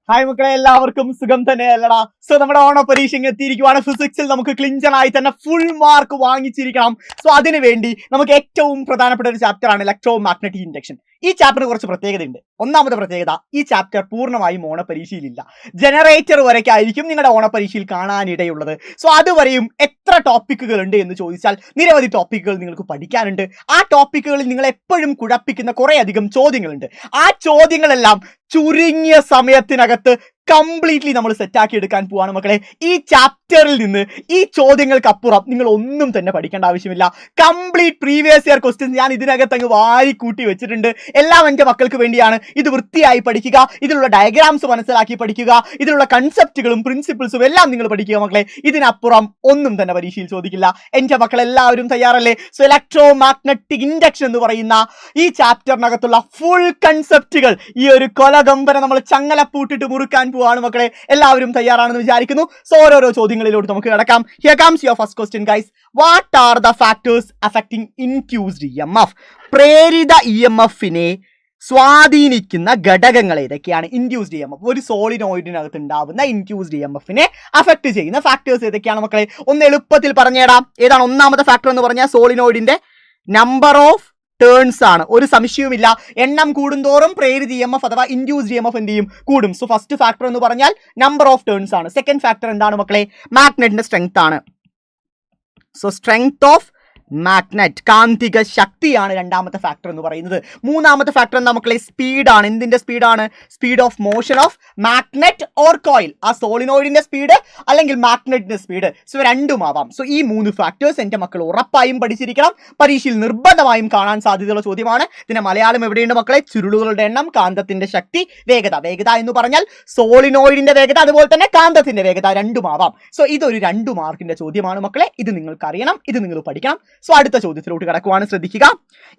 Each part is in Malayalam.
ഹായ് മക്കളെ, എല്ലാവർക്കും സുഖം തന്നെ അല്ലടാ. സോ നമ്മുടെ ഓണ പരീക്ഷ എത്തിയിരിക്കുവാണ്. ഫിസിക്സിൽ നമുക്ക് ക്ലിഞ്ചനായി തന്നെ ഫുൾ മാർക്ക് വാങ്ങിച്ചിരിക്കണം. സോ അതിനു വേണ്ടി നമുക്ക് ഏറ്റവും പ്രധാനപ്പെട്ട ഒരു ചാപ്റ്റർ ആണ് ഇലക്ട്രോ മാഗ്നറ്റിക് ഇൻഡക്ഷൻ. ഈ ചാപ്റ്ററിന് കുറച്ച് പ്രത്യേകതയുണ്ട്. ഒന്നാമത്തെ പ്രത്യേകത, ഈ ചാപ്റ്റർ പൂർണ്ണമായും ഓണപരീക്ഷയിലില്ല. ജനറേറ്റർ വരയ്ക്കായിരിക്കും നിങ്ങളുടെ ഓണപരീക്ഷയിൽ കാണാനിടയുള്ളത്. സോ അതുവരെയും എത്ര ടോപ്പിക്കുകൾ ഉണ്ട് എന്ന് ചോദിച്ചാൽ നിരവധി ടോപ്പിക്കുകൾ നിങ്ങൾക്ക് പഠിക്കാനുണ്ട്. ആ ടോപ്പിക്കുകളിൽ നിങ്ങൾ എപ്പോഴും കുഴപ്പിക്കുന്ന കുറെ അധികം ചോദ്യങ്ങളുണ്ട്. ആ ചോദ്യങ്ങളെല്ലാം ചുരുങ്ങിയ സമയത്തിനകത്ത് കംപ്ലീറ്റ്ലി നമ്മൾ സെറ്റാക്കി എടുക്കാൻ പോവാണ് മക്കളെ. ഈ ചാപ്റ്ററിൽ നിന്ന് ഈ ചോദ്യങ്ങൾക്കപ്പുറം നിങ്ങൾ ഒന്നും തന്നെ പഠിക്കേണ്ട ആവശ്യമില്ല. കംപ്ലീറ്റ് പ്രീവിയസ് ഇയർ ക്വസ്റ്റ്യൻസ് ഞാൻ ഇതിനകത്ത് അങ്ങ് വാരിക്കൂട്ടി വെച്ചിട്ടുണ്ട്. എല്ലാം എൻ്റെ മക്കൾക്ക് വേണ്ടിയാണ്. ഇത് വൃത്തിയായി പഠിക്കുക, ഇതിലുള്ള ഡയഗ്രാംസ് മനസ്സിലാക്കി പഠിക്കുക, ഇതിലുള്ള കൺസെപ്റ്റുകളും പ്രിൻസിപ്പിൾസും എല്ലാം നിങ്ങൾ പഠിക്കുക മക്കളെ. ഇതിനപ്പുറം ഒന്നും തന്നെ പരീക്ഷയിൽ ചോദിക്കില്ല. എൻ്റെ മക്കൾ എല്ലാവരും തയ്യാറല്ലേ? സോ ഇലക്ട്രോ മാഗ്നറ്റിക് ഇൻഡക്ഷൻ എന്ന് പറയുന്ന ഈ ചാപ്റ്ററിനകത്തുള്ള ഫുൾ കൺസെപ്റ്റുകൾ ഈ ഒരു കൊലകമ്പന നമ്മൾ ചങ്ങലപ്പൂട്ടിട്ട് മുറുക്കാൻ പോവാണ് മക്കളെ. എല്ലാവരും തയ്യാറാണെന്ന് വിചാരിക്കുന്നു. സോ ഓരോരോ ചോദ്യങ്ങളിലോട്ട് നമുക്ക് കിടക്കാം. Here comes your first question guys. What are the factors affecting induced EMF? പ്രേരിത EMF-നെ സ്വാധീനിക്കുന്ന ഘടകങ്ങൾ ഏതൊക്കെയാണ്? ഇൻഡ്യൂസ്ഡ് EMF, ഒരു സോളിനോയിഡിനകത്ത് ഉണ്ടാവുന്ന ഇൻഡ്യൂസ്ഡ് EMF-നെ അഫക്ട് ചെയ്യുന്ന ഫാക്ടേഴ്സ് ഏതൊക്കെയാണ് മക്കളെ? ഒന്ന് എളുപ്പത്തിൽ പറഞ്ഞുതരാം. ഏതാണ് ഒന്നാമത്തെ ഫാക്ടർ എന്ന് പറഞ്ഞാൽ സോളിനോയിഡിന്റെ നമ്പർ ഓഫ് ടേൺസ് ആണ്. ഒരു സംശയവുമില്ല. എണ്ണം കൂടുന്തോറും പ്രേരിത EMF അഥവാ ഇൻഡ്യൂസ്ഡ് EMF എന്ത് ചെയ്യും? കൂടും. സോ ഫസ്റ്റ് ഫാക്ടർ എന്ന് പറഞ്ഞാൽ നമ്പർ ഓഫ് ടേൺസ് ആണ്. സെക്കൻഡ് ഫാക്ടർ എന്താണ് മക്കളെ? മാഗ്നറ്റിന്റെ സ്ട്രെങ്ത് ആണ്. സോ സ്ട്രെങ്ത് ഓഫ് മാഗ്നറ്റ്, കാന്തിക ശക്തിയാണ് രണ്ടാമത്തെ ഫാക്ടർ എന്ന് പറയുന്നത്. മൂന്നാമത്തെ ഫാക്ടർ എന്താ മക്കളെ? സ്പീഡാണ്. എന്തിന്റെ സ്പീഡാണ്? Speed of motion of magnet or coil. ആ സോളിനോയിഡിന്റെ സ്പീഡ് അല്ലെങ്കിൽ മാഗ്നറ്റിന്റെ സ്പീഡ്. സോ രണ്ടും ആവാം. സോ ഈ മൂന്ന് ഫാക്ടേഴ്സ് എൻ്റെ മക്കൾ ഉറപ്പായും പഠിച്ചിരിക്കണം. പരീക്ഷയിൽ നിർബന്ധമായും കാണാൻ സാധ്യതയുള്ള ചോദ്യമാണ്. ഇതിന്റെ മലയാളം എവിടെയുണ്ട് മക്കളെ? ചുരുളുകളുടെ എണ്ണം, കാന്തത്തിന്റെ ശക്തി, വേഗത. വേഗത എന്ന് പറഞ്ഞാൽ സോളിനോയിഡിന്റെ വേഗത, അതുപോലെ തന്നെ കാന്തത്തിന്റെ വേഗത, രണ്ടും ആവാം. സോ ഇതൊരു 2 മാർക്കിന്റെ ചോദ്യമാണ് മക്കളെ. ഇത് നിങ്ങൾക്ക് അറിയണം, ഇത് നിങ്ങൾ പഠിക്കണം. സോ അടുത്ത ചോദ്യത്തിലോട്ട് കടക്കുവാണ്, ശ്രദ്ധിക്കുക.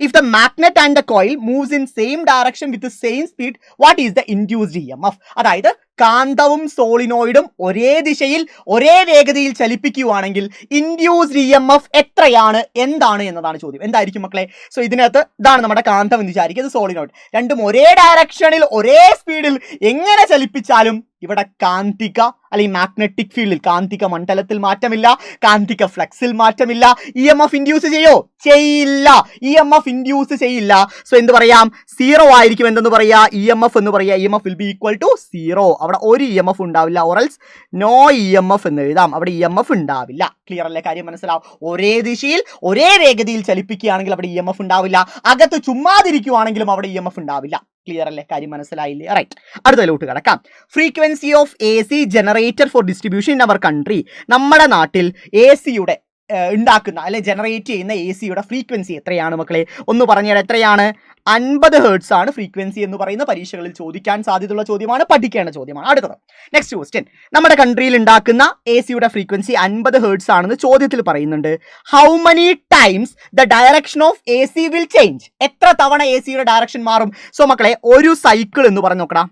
If the magnet and the coil moves in same direction with same speed, what is the induced EMF? അതായത് കാന്തവും സോളിനോയിഡും ഒരേ ദിശയിൽ ഒരേ വേഗതയിൽ ചലിപ്പിക്കുകയാണെങ്കിൽ ഇൻഡ്യൂസ്ഡ് EMF എത്രയാണ്, എന്താണ് എന്നതാണ് ചോദ്യം. എന്തായിരിക്കും മക്കളെ? സോ ഇതിനകത്ത് ഇതാണ് നമ്മുടെ കാന്തം എന്ന് വിചാരിക്കുക, ഇത് സോളിനോയിഡ്. രണ്ടും ഒരേ ഡയറക്ഷനിൽ ഒരേ സ്പീഡിൽ എങ്ങനെ ചലിപ്പിച്ചാലും ഇവിടെ കാന്തിക അല്ലെങ്കിൽ മാഗ്നറ്റിക് ഫീൽഡിൽ, കാന്തിക മണ്ഡലത്തിൽ മാറ്റമില്ല, കാന്തിക ഫ്ലക്സിൽ മാറ്റമില്ല. EMF ഇൻഡ്യൂസ് ചെയ്യോ? ചെയ്യില്ല. EMF ഇൻഡ്യൂസ് ചെയ്യില്ല. സോ എന്ത് പറയാം? 0 ആയിരിക്കും. എന്തെന്ന് പറയാ? EMF എന്ന് പറയാ. EMF will be equal to 0. അവിടെ ഒരു EMF ഉണ്ടാവില്ല. ഓറൽസ് നോ EMF എന്ന് എഴുതാം. അവിടെ EMF ഉണ്ടാവില്ല. ക്ലിയർ അല്ലേ? കാര്യം മനസ്സിലാവും. ഒരേ ദിശയിൽ ഒരേ വേഗതയിൽ ചലിപ്പിക്കുകയാണെങ്കിൽ അവിടെ EMF ഉണ്ടാവില്ല. അകത്ത് ചുമ്മാതിരിക്കുവാണെങ്കിലും അവിടെ EMF ഉണ്ടാവില്ല. ക്ലിയർ അല്ലേ? കാര്യം മനസ്സിലായില്ലേ? റൈറ്റ്, അടുത്തതിലോട്ട് കിടക്കാം. Frequency of AC generator for distribution in our country. നമ്മുടെ നാട്ടിൽ AC-യുടെ ഉണ്ടാക്കുന്ന അല്ലെ ജനറേറ്റ് ചെയ്യുന്ന AC-യുടെ ഫ്രീക്വൻസി എത്രയാണ് മക്കളെ? ഒന്ന് പറഞ്ഞാൽ എത്രയാണ്? 50 ഹെർട്സ് ആണ് ഫ്രീക്വൻസി എന്ന് പറയുന്ന പരീക്ഷകളിൽ ചോദിക്കാൻ സാധ്യതയുള്ള ചോദ്യമാണ്, പഠിക്കേണ്ട ചോദ്യമാണ്. അടുത്തത് നെക്സ്റ്റ് ക്വസ്റ്റ്യൻ. നമ്മുടെ കൺട്രിയിൽ ഉണ്ടാക്കുന്ന AC-യുടെ ഫ്രീക്വൻസി 50 ഹെർട്സ് ആണെന്ന് ചോദ്യത്തിൽ പറയുന്നുണ്ട്. How many times the direction of AC will change? എത്ര തവണ AC-യുടെ ഡയറക്ഷൻ മാറും? സോ മക്കളെ, ഒരു സൈക്കിൾ എന്ന് പറഞ്ഞു നോക്കണം.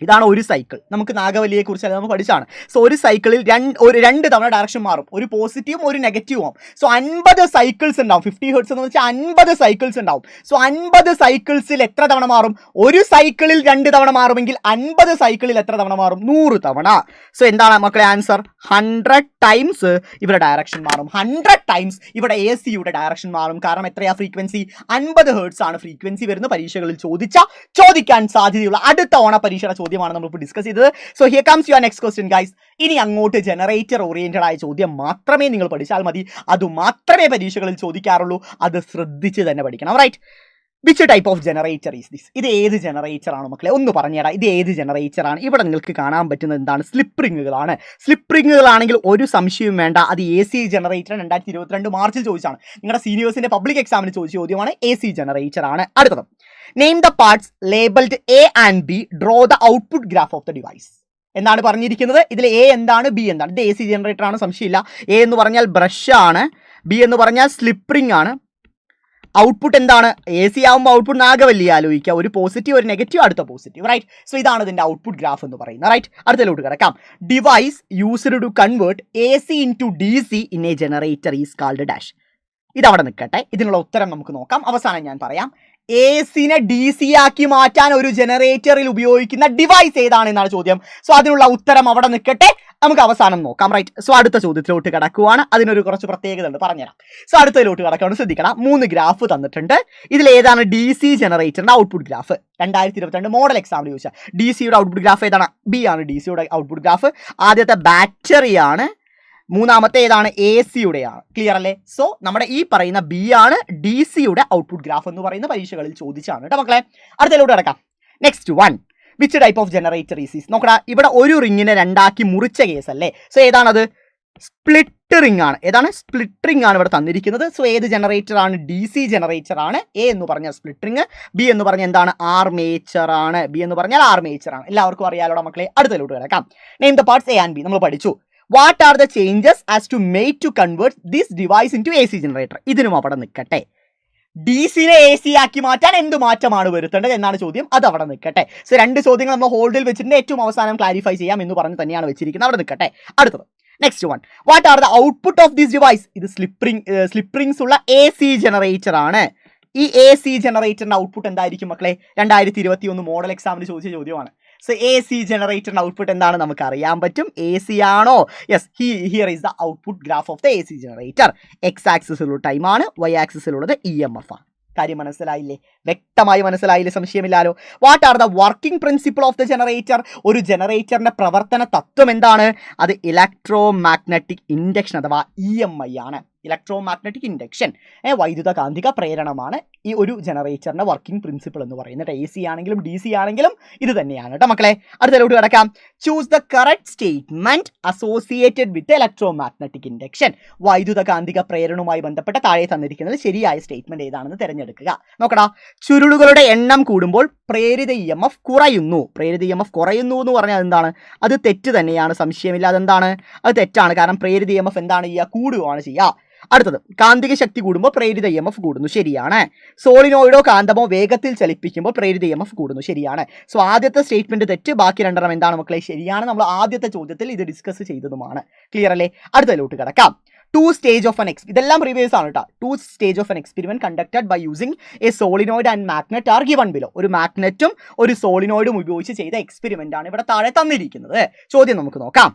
ഇതാണ് ഒരു സൈക്കിൾ. നമുക്ക് നാഗവല്ലിയെ കുറിച്ച് നമ്മൾ പഠിച്ചാണ്. സോ ഒരു സൈക്കിളിൽ 2 തവണ ഡയറക്ഷൻ മാറും, ഒരു പോസിറ്റീവും ഒരു നെഗറ്റീവും. സോ 50 സൈക്കിൾസ് ഉണ്ടാവും. 50 ഹെർട്സ് എന്ന് വെച്ചാൽ 50 സൈക്കിൾസ് ഉണ്ടാവും. സോ 50 സൈക്കിൾസിൽ എത്ര തവണ മാറും? ഒരു സൈക്കിളിൽ 2 തവണ മാറുമെങ്കിൽ 50 സൈക്കിളിൽ എത്ര തവണ മാറും? 100 തവണ. സോ എന്താണ് മക്കളെ ആൻസർ? 100 ടൈംസ് ഇവിടെ ഡയറക്ഷൻ മാറും. 100 ടൈംസ് ഇവിടെ AC-യുടെ ഡയറക്ഷൻ മാറും. കാരണം എത്രയാ ഫ്രീക്വൻസി? 50 ഹെർട്സ് ആണ് ഫ്രീക്വൻസി വരുന്ന പരീക്ഷകളിൽ ചോദിക്കാൻ സാധ്യതയുള്ള അടുത്ത ഓണ പരീക്ഷയുടെ ചോദ്യമാണ് നമ്മൾ ഇപ്പോൾ ഡിസ്കസ് ചെയ്തത്. So here comes your next question guys. ഇനി അങ്ങോട്ട് ജനറേറ്റർ ഓറിയന്റഡ് ആയ ചോദ്യം മാത്രമേ നിങ്ങൾ പഠിച്ചാൽ മതി. അത് മാത്രമേ പരീക്ഷകളിൽ ചോദിക്കാറുള്ളൂ. അത് ശ്രദ്ധിച്ച് തന്നെ പഠിക്കണം. Right, which type of generator is this? ഇത് ഏത് ജനറേറ്റർ ആണ് മക്കളെ? ഒന്ന് പറഞ്ഞുതരാം. ഇത് ഏത് ജനറേറ്റർ ആണ്? ഇവിടെ നിങ്ങൾക്ക് കാണാൻ പറ്റുന്നത് എന്താണ്? സ്ലിപ്പ് റിങ്ങുകളാണ്. സ്ലിപ്പ് റിങ്ങുകളാണെങ്കിൽ ഒരു സംശയവും വേണ്ട, അത് AC ജനറേറ്റർ 2022 മാർച്ചിൽ ചോദിച്ചാണ്. നിങ്ങളുടെ സീനിയേഴ്സിന്റെ പബ്ലിക് എക്സാമിന് ചോദിച്ച ചോദ്യമാണ്. AC ജനറേറ്റർ ആണ്. അടുത്തത്, name the parts labelled A and B, draw the output graph of the device. എന്താണ് പറഞ്ഞിരിക്കുന്നത്? ഇതിൽ A എന്താണ്, B എന്താണ്? ഇത് AC ജനറേറ്റർ ആണ്, സംശയമില്ല. A എന്ന് പറഞ്ഞാൽ ബ്രഷ് ആണ്, B എന്ന് പറഞ്ഞാൽ സ്ലിപ്പ് റിംഗ് ആണ്. ഔട്ട്പുട്ട് എന്താണ്? AC ആകുമ്പോൾ ഔട്ട്പുട്ട് നാഗവല്ലി ആലോചിക്കുക. ഒരു പോസിറ്റീവ് ഒരു നെഗറ്റീവ്, അടുത്ത പോസിറ്റീവ്. റൈറ്റ്, സോ ഇതാണ് ഇതിന്റെ ഔട്ട്പുട്ട് ഗ്രാഫ് എന്ന് പറയുന്നത്. റൈറ്റ്, അടുത്തതിലോട്ട് കിടക്കാം. Device used to convert AC into DC in a generator is called dash. ഇതവിടെ നിൽക്കട്ടെ, ഇതിനുള്ള ഉത്തരം നമുക്ക് നോക്കാം, അവസാനം ഞാൻ പറയാം. സിനെ DC ആക്കി മാറ്റാൻ ഒരു ജനറേറ്ററിൽ ഉപയോഗിക്കുന്ന ഡിവൈസ് ഏതാണെന്നാണ് ചോദ്യം. സോ അതിനുള്ള ഉത്തരം അവിടെ നിൽക്കട്ടെ, നമുക്ക് അവസാനം നോക്കാം. റൈറ്റ്. സോ അടുത്ത ചോദ്യത്തിലോട്ട് കിടക്കുവാണ്. അതിനൊരു കുറച്ച് പ്രത്യേകത ഉണ്ട്, പറഞ്ഞുതരാം. സോ അടുത്തതിലോട്ട് കിടക്കുകയാണ്. ശ്രദ്ധിക്കണം, 3 ഗ്രാഫ് തന്നിട്ടുണ്ട്. ഇതിൽ ഏതാണ് DC ജനറേറ്ററിന്റെ ഔട്ട്പുട്ട് ഗ്രാഫ്? 2022 മോഡൽ എക്സാമിന് ചോദിച്ചാൽ DCയുടെ ഔട്ട്പുട്ട് ഗ്രാഫ് ഏതാണ്? B ആണ് DCയുടെ ഔട്ട്പുട്ട് ഗ്രാഫ്. ആദ്യത്തെ ബാറ്ററിയാണ്, മൂന്നാമത്തെ ഏതാണ്? ACയുടെയാണ്. ക്ലിയർ അല്ലേ? സോ നമ്മുടെ ഈ പറയുന്ന B ആണ് DCയുടെ ഔട്ട്പുട്ട് ഗ്രാഫ് എന്ന് പറയുന്ന പരീക്ഷകളിൽ ചോദിച്ചാണ് കേട്ടോ മക്കളെ. അടുത്തതിലോട്ട് കിടക്കാം. Next one, which type of generator is is? നോക്കടാ, ഇവിടെ ഒരു റിങ്ങിനെ 2ആക്കി മുറിച്ച കേസ് അല്ലേ? സോ ഏതാണത്? സ്പ്ലിറ്റ് റിംഗ് ആണ്. ഏതാണ്? സ്പ്ലിറ്റ് റിംഗ് ആണ് ഇവിടെ തന്നിരിക്കുന്നത്. സോ ഏത് ജനറേറ്റർ ആണ്? DC ജനറേറ്റർ ആണ്. A എന്ന് പറഞ്ഞാൽ സ്പ്ലിറ്റ് റിംഗ്, B എന്ന് പറഞ്ഞാൽ എന്താണ്? ആർമേച്ചർ ആണ്. B എന്ന് പറഞ്ഞാൽ ആർമേച്ചർ ആണ്. എല്ലാവർക്കും അറിയാലോ മക്കളെ. അടുത്തതിലോട്ട് കിടക്കാം. Name the parts A and B നമ്മൾ പഠിച്ചു. What are the changes has to make to convert this device into AC generator? ഇതിനും അവിടെ നിൽക്കട്ടെ. DCനെ AC ആക്കി മാറ്റാൻ എന്ത് മാറ്റമാണ് വരുത്തേണ്ടത് എന്നാണ് ചോദ്യം. അത് അവിടെ നിൽക്കട്ടെ. സോ 2 ചോദ്യങ്ങൾ നമ്മൾ ഹോൾഡിൽ വെച്ചിട്ടുണ്ട്. ഏറ്റവും അവസാനം ക്ലാരിഫൈ ചെയ്യാം എന്ന് പറഞ്ഞ് തന്നെയാണ് വെച്ചിരിക്കുന്നത്. അവിടെ നിൽക്കട്ടെ. അടുത്തത് next one, what are the output of this device? ഇത് സ്ലിപ്പ് റിംഗ്സ് ഉള്ള AC ജനറേറ്റർ ആണ്. ഈ AC ജനറേറ്ററിന്റെ ഔട്ട്പുട്ട് എന്തായിരിക്കും മക്കളെ? 2021 മോഡൽ എക്സാമിന് ചോദിച്ച ചോദ്യമാണ്. സോ AC ജനറേറ്ററിന്റെ ഔട്ട്പുട്ട് എന്താണ് നമുക്ക് അറിയാൻ പറ്റും. AC ആണോ? Yes, here is the output graph of the AC generator. X ആക്സിസിലുള്ള ടൈം ആണ്, Y ആക്സിസിലുള്ളത് EMF ആണ്. കാര്യം മനസ്സിലായില്ലേ? വ്യക്തമായി മനസ്സിലായില്ലേ? സംശയമില്ലാലോ. What are the working principle of the generator? ഒരു ജനറേറ്ററിന്റെ പ്രവർത്തന തത്വം എന്താണ്? അത് ഇലക്ട്രോ മാഗ്നറ്റിക് ഇൻഡക്ഷൻ അഥവാ EMI ആണ്. ഇലക്ട്രോ മാഗ്നറ്റിക് ഇൻഡക്ഷൻ, വൈദ്യുത കാന്തിക പ്രേരണമാണ് ഈ ഒരു ജനറേറ്ററിന്റെ വർക്കിംഗ് പ്രിൻസിപ്പിൾ എന്ന് പറയുന്നത്. AC ആണെങ്കിലും DC ആണെങ്കിലും ഇത് തന്നെയാണ് കേട്ടോ മക്കളെ. അടുത്തതിലോട്ട് കിടക്കാം. Choose the correct statement associated with electro magnetic induction. വൈദ്യുത കാന്തിക പ്രേരണവുമായി ബന്ധപ്പെട്ട താഴെ തന്നിരിക്കുന്നത് ശരിയായ സ്റ്റേറ്റ്മെന്റ് ഏതാണെന്ന് തിരഞ്ഞെടുക്കുക. നോക്കടാ, ചുരുളുകളുടെ എണ്ണം കൂടുമ്പോൾ പ്രേരിത EMF കുറയുന്നു. പ്രേരിത EMF കുറയുന്നു എന്ന് പറഞ്ഞാൽ എന്താണ്? അത് തെറ്റ് തന്നെയാണ്, സംശയമില്ല. അതെന്താണ്? അത് തെറ്റാണ്. കാരണം പ്രേരിത EMF എന്താണ് ചെയ്യുക? കൂടുകയാണ് ചെയ്യുക. അടുത്തത്, കാന്തിക ശക്തി കൂടുമ്പോൾ പ്രേരിത EMF കൂടുന്നു. ശരിയാണ്. സോളിനോയിഡോ കാന്തമോ വേഗത്തിൽ ചലിപ്പിക്കുമ്പോൾ പ്രേരിത EMF കൂടുന്നു. ശരിയാണ്. സോ ആദ്യത്തെ സ്റ്റേറ്റ്മെന്റ് തെറ്റ്, ബാക്കി 2 എന്താണ് മക്കളെ? ശരിയാണ്. നമ്മൾ ആദ്യത്തെ ചോദ്യത്തിൽ ഇത് ഡിസ്കസ് ചെയ്തതുമാണ്. ക്ലിയർ അല്ലേ? അടുത്തതിലോട്ട് കിടക്കാം. 2 സ്റ്റേജ് ഓഫ് ആൻ ഇതെല്ലാം പ്രീവിയസ് ആണ് കേട്ടോ. 2 stage of an experiment conducted by using a solenoid and magnet are given below. ഒരു മാഗ്നറ്റും ഒരു സോളിനോയിഡും ഉപയോഗിച്ച് ചെയ്ത എക്സ്പെരിമെന്റ് ആണ് ഇവിടെ താഴെ തന്നിരിക്കുന്നത്. ചോദ്യം നമുക്ക് നോക്കാം.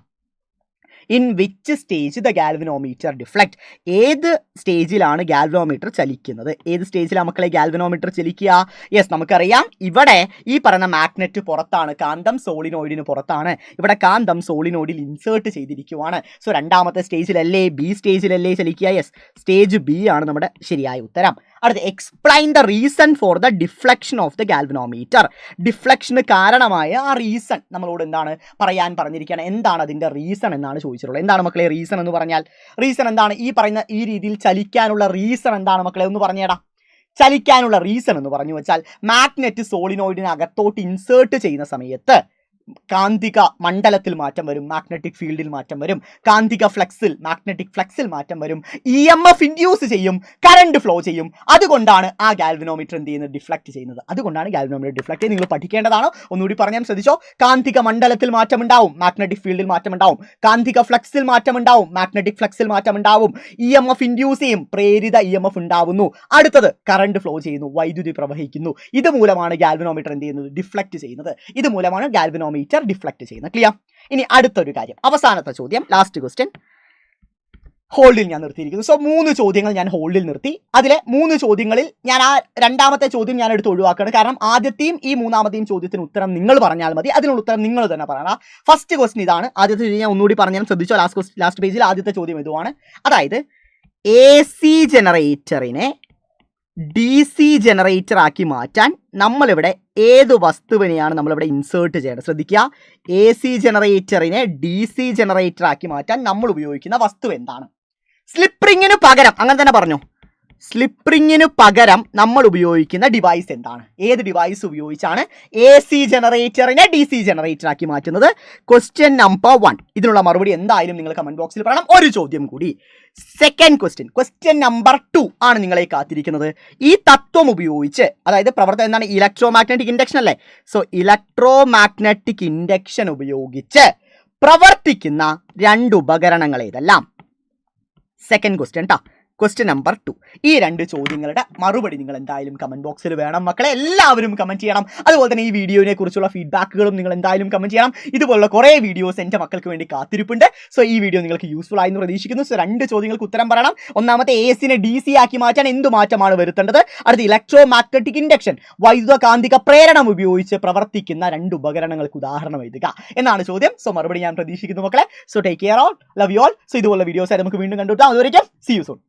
In which stage the galvanometer deflect? ഏത് സ്റ്റേജിലാണ് ഗാൽവനോമീറ്റർ ചലിക്കുന്നത്? ഏത് സ്റ്റേജിലാണ് മക്കളെ ഗാൽവനോമീറ്റർ ചലിക്കുക? യെസ്, നമുക്കറിയാം. ഇവിടെ ഈ പറയുന്ന മാഗ്നറ്റ് പുറത്താണ്, കാന്തം സോളിനോയിഡിന് പുറത്താണ്. ഇവിടെ കാന്തം സോളിനോയിഡിൽ ഇൻസേർട്ട് ചെയ്തിരിക്കുവാണ്. സോ 2ാമത്തെ സ്റ്റേജിലല്ലേ, B സ്റ്റേജിലല്ലേ ചലിക്കുക? യെസ്, സ്റ്റേജ് B ആണ് നമ്മുടെ ശരിയായ ഉത്തരം. അടുത്ത, explain the reason for the deflection of the galvanometer. ഡിഫ്ലക്ഷന് കാരണമായ ആ റീസൺ നമ്മളോട് എന്താണ് പറയാൻ പറഞ്ഞിരിക്കുകയാണ്. എന്താണ് അതിന്റെ റീസൺ എന്നാണ് ചോദിച്ചിട്ടുള്ളത്. എന്താണ് മക്കളെ റീസൺ എന്ന് പറഞ്ഞാൽ? റീസൺ എന്താണ്? ഈ പറയുന്ന ഈ രീതിയിൽ ചലിക്കാനുള്ള റീസൺ എന്താണ് മക്കളെ? ഒന്ന് പറഞ്ഞേടാ. ചലിക്കാനുള്ള റീസൺ എന്ന് പറഞ്ഞു വെച്ചാൽ മാഗ്നറ്റ് സോളിനോയിഡിന് അകത്തോട്ട് ഇൻസേർട്ട് ചെയ്യുന്ന സമയത്ത് കാന്തിക മണ്ഡലത്തിൽ മാറ്റം വരും, മാഗ്നറ്റിക് ഫീൽഡിൽ മാറ്റം വരും, കാന്തിക ഫ്ലക്സിൽ മാഗ്നറ്റിക് ഫ്ലക്സിൽ മാറ്റം വരും, EMF ഇൻഡ്യൂസ് ചെയ്യും, കറണ്ട് ഫ്ലോ ചെയ്യും. അതുകൊണ്ടാണ് ആ ഗാൽവനോമീറ്റർ എന്ത് ചെയ്യുന്നത്? ഡിഫ്ലക്ട് ചെയ്യുന്നത്. അതുകൊണ്ടാണ് ഗാൽവനോമീറ്റർ ഡിഫ്ലക്ട് ചെയ്യുന്നത്. നിങ്ങൾ പഠിക്കേണ്ടതാണ്. ഒന്നുകൂടി പറഞ്ഞാൽ ശ്രദ്ധിച്ചോ. കാന്തിക മണ്ഡലത്തിൽ മാറ്റം ഉണ്ടാവും, മാഗ്നറ്റിക് ഫീൽഡിൽ മാറ്റം ഉണ്ടാവും, കാന്തിക ഫ്ലക്സിൽ മാറ്റം ഉണ്ടാവും, മാഗ്നറ്റിക് ഫ്ലക്സിൽ മാറ്റം ഉണ്ടാവും, EMF ഇൻഡ്യൂസ് ചെയ്യും, പ്രേരിത EMF ഉണ്ടാവുന്നു. അടുത്തത്, കറണ്ട് ഫ്ലോ ചെയ്യുന്നു, വൈദ്യുതി പ്രവഹിക്കുന്നു. ഇതുമൂലമാണ് ഗാൽവനോമീറ്റർ എന്ത് ചെയ്യുന്നത്? ഡിഫ്ലക്ട് ചെയ്യുന്നത്. ഇതുമൂലമാണ് ഗാൽവനോമീറ്റർ ഡിഫ്ലക്ട് ചെയ്യുന്നത്. ക്ലിയർ? ഇനി അടുത്തൊരു കാര്യം, അവസാനത്തെ ചോദ്യം, ലാസ്റ്റ് ക്വസ്റ്റ്യൻ ഹോൾഡിൽ ഞാൻ നിർത്തിയിരിക്കുന്നു. സോ 3 ചോദ്യങ്ങൾ ഞാൻ ഹോൾഡിൽ നിർത്തി. അതിലെ 3 ചോദ്യങ്ങളിൽ ഞാൻ ആ 2ാമത്തെ ചോദ്യം ഞാൻ എടുത്ത് ഒഴിവാക്കുകയാണ്. കാരണം ആദ്യത്തെയും ഈ 3ാമത്തെയും ചോദ്യത്തിന് ഉത്തരം നിങ്ങൾ പറഞ്ഞാൽ മതി. അതിനുള്ള ഉത്തരം നിങ്ങൾ തന്നെ പറയണം. ഫസ്റ്റ് ക്വസ്റ്റ്യൻ ഇതാണ്. ആദ്യത്തെ ചോദ്യം ഞാൻ ഒന്നുകൂടി പറഞ്ഞാൽ ശ്രദ്ധിച്ചോ. ലാസ്റ്റ് പേജിൽ ആദ്യത്തെ ചോദ്യം ഇതുമാണ്. അതായത് AC ജനറേറ്ററിനെ DC ജനറേറ്റർ ആക്കി മാറ്റാൻ നമ്മളിവിടെ ഏത് വസ്തുവിനെയാണ് നമ്മളിവിടെ ഇൻസേർട്ട് ചെയ്യേണ്ടത്? ശ്രദ്ധിക്കുക. AC ജനറേറ്ററിനെ DC ജനറേറ്റർ ആക്കി മാറ്റാൻ നമ്മൾ ഉപയോഗിക്കുന്ന വസ്തു എന്താണ്? സ്ലിപ്പ് റിങ്ങിന് പകരം, അങ്ങനെ തന്നെ പറഞ്ഞു, സ്ലിപ്പ് റിങ്ങിന് പകരം നമ്മൾ ഉപയോഗിക്കുന്ന ഡിവൈസ് എന്താണ്? ഏത് ഡിവൈസ് ഉപയോഗിച്ചാണ് AC ജനറേറ്ററിനെ DC ജനറേറ്റർ ആക്കി മാറ്റുന്നത്? Question number 1. ഇതിനുള്ള മറുപടി എന്തായാലും നിങ്ങൾ കമന്റ് ബോക്സിൽ പറയണം. ഒരു ചോദ്യം കൂടി, സെക്കൻഡ് ക്വസ്റ്റ്യൻ നമ്പർ 2 ആണ് നിങ്ങളെ കാത്തിരിക്കുന്നത്. ഈ തത്വം ഉപയോഗിച്ച്, അതായത് പ്രവർത്തനം എന്താണ്? ഇലക്ട്രോ മാഗ്നറ്റിക് ഇൻഡക്ഷൻ അല്ലേ? സോ ഇലക്ട്രോ മാഗ്നറ്റിക് ഇൻഡക്ഷൻ ഉപയോഗിച്ച് പ്രവർത്തിക്കുന്ന 2 ഉപകരണങ്ങൾ ഏതെല്ലാം? സെക്കൻഡ് ക്വസ്റ്റ്യൻ ട്ടാ. Question number 2. ഈ 2 ചോദ്യങ്ങളുടെ മറുപടി നിങ്ങൾ എന്തായാലും കമന്റ് ബോക്സിൽ വേണം മക്കളെ. എല്ലാവരും കമന്റ് ചെയ്യണം. അതുപോലെ തന്നെ ഈ വീഡിയോനെ കുറിച്ചുള്ള ഫീഡ്ബാക്കുകളും നിങ്ങൾ എന്തായാലും കമന്റ് ചെയ്യണം. ഇതുപോലുള്ള കുറേ വീഡിയോസ് എൻ്റെ മക്കൾക്ക് വേണ്ടി കാത്തിരിപ്പുണ്ട്. സോ ഈ വീഡിയോ നിങ്ങൾക്ക് യൂസ്ഫുൾ ആയി എന്ന് പ്രതീക്ഷിക്കുന്നു. സോ 2 ചോദ്യങ്ങൾക്ക് ഉത്തരം പറയണം. ഒന്നാമത്തെ AC-നെ DC ആക്കി മാറ്റാൻ എന്ത് മാറ്റമാണ് വരുത്തേണ്ടത്? അടുത്ത ഇലക്ട്രോ മാഗ്നറ്റിക് ഇൻഡക്ഷൻ, വൈദ്യുതകാന്തിക പ്രേരണം ഉപയോഗിച്ച് പ്രവർത്തിക്കുന്ന 2 ഉപകരണങ്ങൾക്ക് ഉദാഹരണം എഴുതുക എന്നാണ് ചോദ്യം. സോ മറുപടി ഞാൻ പ്രതീക്ഷിക്കുന്നു മക്കളെ. So take care all, love you all. So ഇതുപോലുള്ള വീഡിയോസ് ആയിട്ട് നമുക്ക് വീണ്ടും കണ്ടുമുട്ടാം. അതുവരെയ്ക്കും സീ യു സൂൺ.